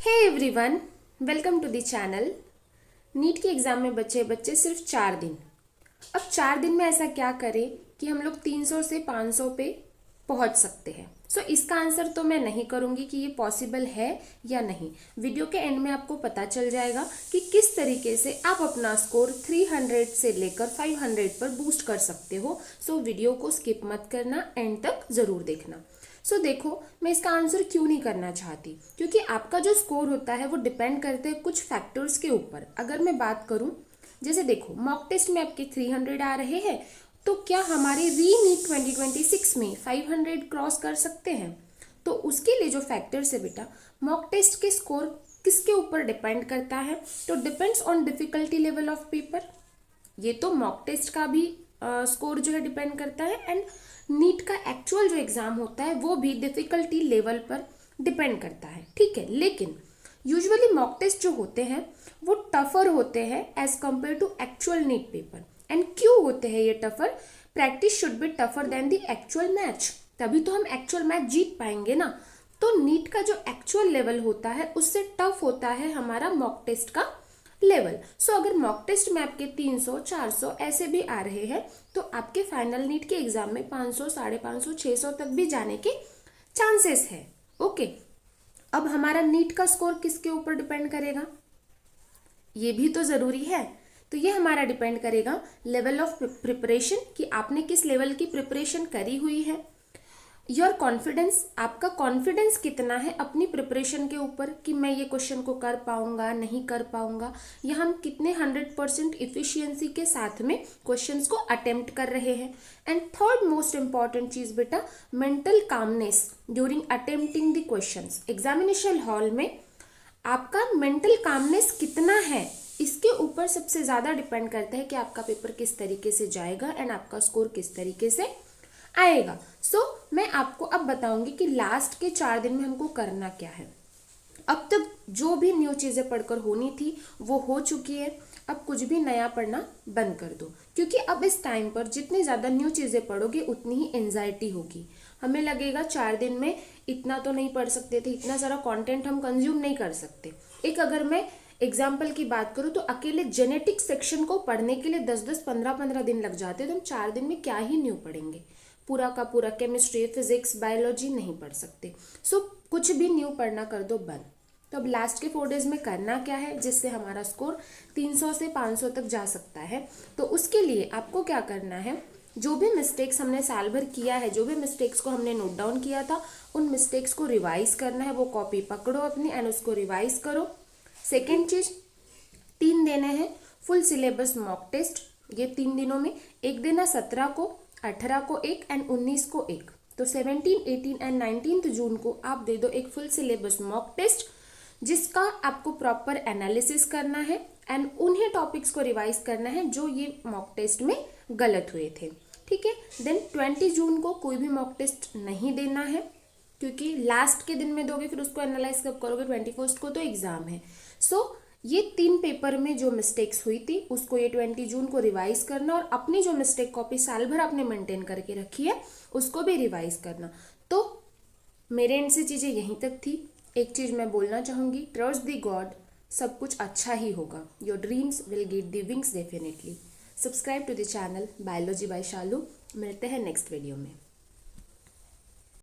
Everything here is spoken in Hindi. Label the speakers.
Speaker 1: Hey everyone, welcome to the channel. NEET के एग्ज़ाम में बच्चे सिर्फ 4 दिन। अब 4 दिन में ऐसा क्या करें कि हम लोग 300 से 500 पे पहुंच सकते हैं। सो इसका आंसर तो मैं नहीं करूंगी कि ये पॉसिबल है या नहीं। वीडियो के एंड में आपको पता चल जाएगा कि किस तरीके से आप अपना स्कोर 300 से लेकर 500 पर बूस्ट कर सकते हो। सो वीडियो को स्किप मत करना, एंड तक ज़रूर देखना। सो देखो, मैं इसका आंसर क्यों नहीं करना चाहती, क्योंकि आपका जो स्कोर होता है वो डिपेंड करते हैं कुछ फैक्टर्स के ऊपर। अगर मैं बात करूं, जैसे देखो मॉक टेस्ट में आपके 300 आ रहे हैं, तो क्या हमारे री नीट 2026 में 500 क्रॉस कर सकते हैं? तो उसके लिए जो फैक्टर्स है बेटा, मॉक टेस्ट के स्कोर किसके ऊपर डिपेंड करता है? तो depends on difficulty level of paper. ये तो मॉक टेस्ट का भी स्कोर जो है डिपेंड करता है, एंड नीट का एक्चुअल जो एग्जाम होता है वो भी डिफिकल्टी लेवल पर डिपेंड करता है। ठीक है, लेकिन यूजुअली मॉक टेस्ट जो होते हैं वो टफर होते हैं as compared to actual NEET paper. And क्यों होते हैं ये tougher? Practice should be tougher than the actual match, तभी तो हम एक्चुअल मैच जीत पाएंगे ना। तो नीट का जो एक्चुअल लेवल होता है उससे टफ होता है हमारा मॉक टेस्ट का लेवल। सो अगर मॉक टेस्ट में आपके 300, 400 ऐसे भी आ रहे हैं, तो आपके फाइनल नीट के एग्जाम में 500, 550, 600 तक भी जाने के चांसेस है। ओके, अब हमारा नीट का स्कोर किसके ऊपर डिपेंड करेगा, ये भी तो जरूरी है। तो ये हमारा डिपेंड करेगा लेवल ऑफ प्रिपरेशन, कि आपने किस लेवल की प्रिपरेशन करी हुई है। योर कॉन्फिडेंस, आपका कॉन्फिडेंस कितना है अपनी प्रिपरेशन के ऊपर कि मैं ये क्वेश्चन को कर पाऊंगा नहीं कर पाऊंगा, या हम कितने 100% इफिशियंसी के साथ में क्वेश्चंस को अटेम्प्ट कर रहे हैं। एंड थर्ड मोस्ट इंपॉर्टेंट चीज बेटा, mental calmness during attempting the questions. Examination hall में आपका मेंटल कामनेस कितना है, इसके ऊपर सबसे ज्यादा डिपेंड करता है कि आपका पेपर किस तरीके से जाएगा एंड आपका स्कोर किस तरीके से आएगा। सो मैं आपको अब बताऊंगी कि लास्ट के 4 दिन में हमको करना क्या है। अब तक जो भी न्यू चीजें पढ़कर होनी थी वो हो चुकी है, अब कुछ भी नया पढ़ना बंद कर दो, क्योंकि अब इस टाइम पर जितनी ज्यादा न्यू चीजें पढ़ोगे उतनी ही एंजाइटी होगी। हमें लगेगा 4 दिन में इतना तो नहीं पढ़ सकते थे, इतना सारा कंटेंट हम कंज्यूम नहीं कर सकते। एक अगर मैं एग्जाम्पल की बात करूं तो अकेले जेनेटिक सेक्शन को पढ़ने के लिए 10-10, 15-15 दिन लग जाते हैं, तो हम 4 दिन में क्या ही न्यू पढ़ेंगे? पूरा का पूरा केमिस्ट्री, फिजिक्स, बायोलॉजी नहीं पढ़ सकते। सो कुछ भी न्यू पढ़ना कर दो बंद। तो अब लास्ट के 4 डेज में करना क्या है जिससे हमारा स्कोर 300 से 500 तक जा सकता है? तो उसके लिए आपको क्या करना है, जो भी मिस्टेक्स हमने साल भर किया है, जो भी मिस्टेक्स को हमने नोट डाउन किया था, उन मिस्टेक्स को रिवाइज करना है। वो कॉपी पकड़ो अपनी एंड उसको रिवाइज करो। सेकेंड चीज, 3 देने हैं फुल सिलेबस मॉक टेस्ट। ये 3 दिनों में एक देना 17 को, 18 को एक एंड 19 को एक। तो 17, 18 एंड 19 जून को आप दे दो एक फुल सिलेबस मॉक टेस्ट, जिसका आपको प्रॉपर एनालिसिस करना है एंड उन्हीं टॉपिक्स को रिवाइज करना है जो ये मॉक टेस्ट में गलत हुए थे। ठीक है, देन 20 जून को कोई भी मॉक टेस्ट नहीं देना है, क्योंकि लास्ट के दिन में दोगे फिर उसको एनालाइज कब करोगे? 21 को तो एग्जाम है। सो ये 3 पेपर में जो मिस्टेक्स हुई थी उसको ये 20 जून को रिवाइज करना, और अपनी जो मिस्टेक कॉपी साल भर आपने मेंटेन करके रखी है उसको भी रिवाइज करना। तो मेरे एंड से चीज़ें यहीं तक थी। एक चीज़ मैं बोलना चाहूँगी, ट्रस्ट द गॉड, सब कुछ अच्छा ही होगा। Your dreams will get the wings definitely. Subscribe to the channel biology by Shalu. मिलते हैं नेक्स्ट वीडियो में।